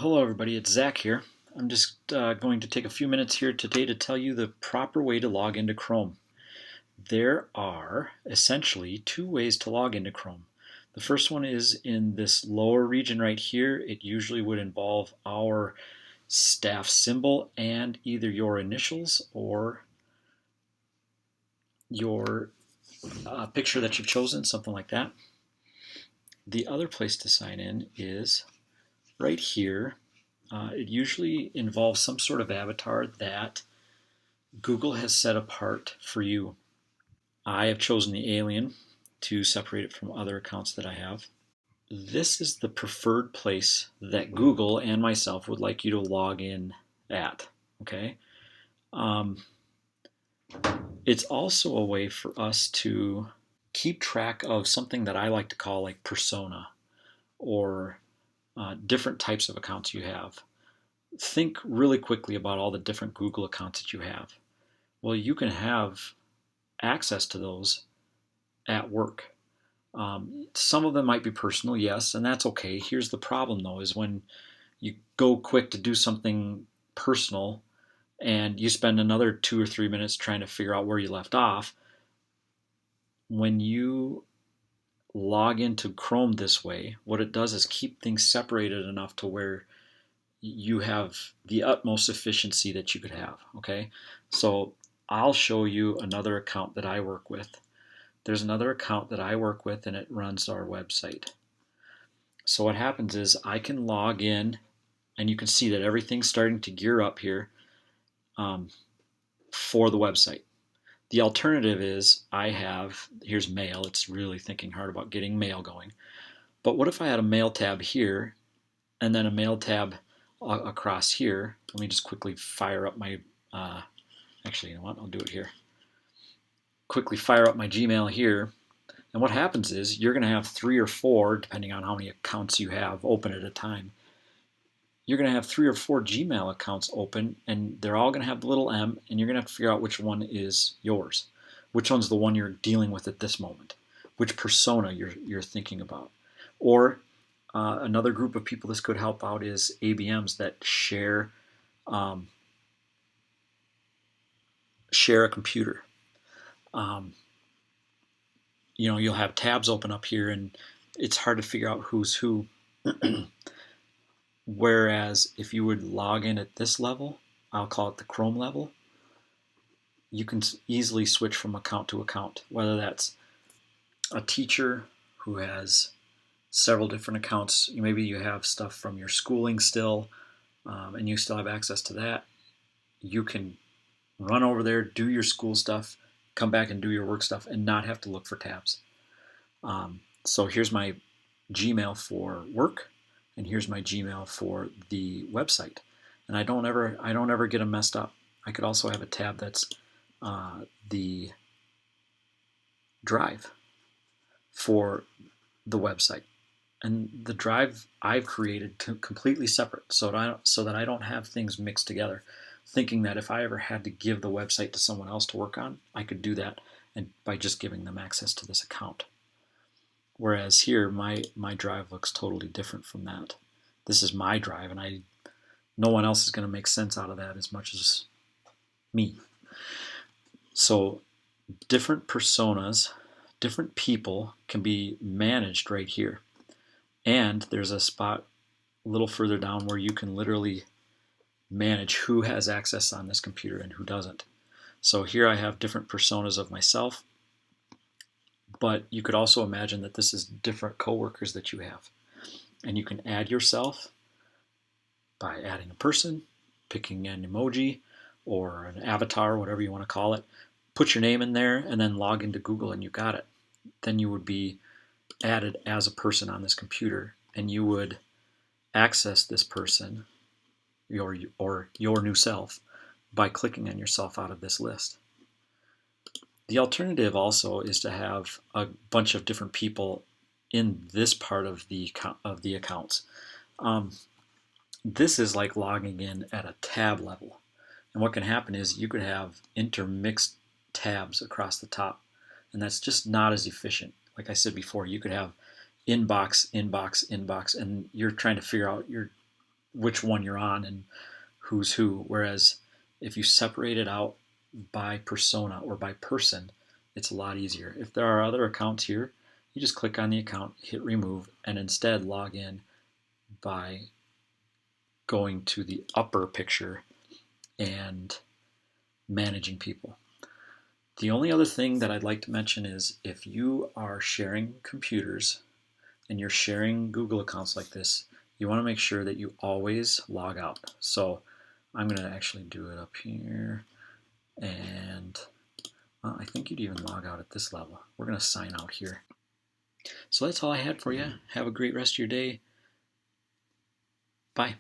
Hello, everybody. It's Zach here. I'm just going to take a few minutes here today to tell you the proper way to log into Chrome. There are essentially two ways to log into Chrome. The first one is in this lower region right here. It usually would involve our staff symbol and either your initials or your picture that you've chosen, something like that. The other place to sign in is right here. It usually involves some sort of avatar that Google has set apart for you. I have chosen the alien to separate it from other accounts that I have. This is the preferred place that Google and myself would like you to log in at. Okay. Um, it's also a way for us to keep track of something that I like to call like persona or different types of accounts you have. Think really quickly about all the different Google accounts that you have. Well, you can have access to those at work. Some of them might be personal, yes, and that's okay. Here's the problem, though, is when you go quick to do something personal and you spend another 2 or 3 minutes trying to figure out where you left off. When you log into Chrome this way, what it does is keep things separated enough to where you have the utmost efficiency that you could have. Okay, so I'll show you another account that I work with. There's another account that I work with and it runs our website. So what happens is I can log in and you can see that everything's starting to gear up here for the website. The alternative is here's mail. It's really thinking hard about getting mail going. But what if I had a mail tab here and then a mail tab across here? Let me just quickly fire up my, actually, you know what? I'll do it here. Quickly fire up my Gmail here. And what happens is you're going to have 3 or 4, depending on how many accounts you have open at a time. You're going to have 3 or 4 Gmail accounts open, and they're all going to have the little M, and you're going to have to figure out which one is yours, which one's the one you're dealing with at this moment, which persona you're thinking about. Or another group of people this could help out is ABMs that share a computer. You'll have tabs open up here, and it's hard to figure out who's who. Whereas if you would log in at this level, I'll call it the Chrome level, you can easily switch from account to account, whether that's a teacher who has several different accounts. Maybe you have stuff from your schooling still, and you still have access to that. You can run over there, do your school stuff, come back and do your work stuff, and not have to look for tabs. So here's my Gmail for work, and here's my Gmail for the website. And I don't ever get them messed up. I could also have a tab that's the drive for the website. And the drive I've created completely separate so that I don't have things mixed together, thinking that if I ever had to give the website to someone else to work on, I could do that and by just giving them access to this account. Whereas here, my drive looks totally different from that. This is my drive, and no one else is going to make sense out of that as much as me. So different personas, different people can be managed right here. And there's a spot a little further down where you can literally manage who has access on this computer and who doesn't. So here I have different personas of myself, but you could also imagine that this is different coworkers that you have. And you can add yourself by adding a person, picking an emoji or an avatar, whatever you want to call it, put your name in there, and then log into Google and you got it. Then you would be added as a person on this computer, and you would access this person, your new self, by clicking on yourself out of this list. The alternative also is to have a bunch of different people in this part of the accounts. This is like logging in at a tab level. And what can happen is you could have intermixed tabs across the top, and that's just not as efficient. Like I said before, you could have inbox, inbox, inbox, and you're trying to figure out which one you're on and who's who. Whereas if you separate it out by persona or by person, it's a lot easier. If there are other accounts here, you just click on the account, hit remove, and instead log in by going to the upper picture and managing people. The only other thing that I'd like to mention is if you are sharing computers and you're sharing Google accounts like this, you want to make sure that you always log out. So I'm going to actually do it up here, and I think you'd even log out at this level. We're going to sign out here. So that's all I had for you. Have a great rest of your day. Bye.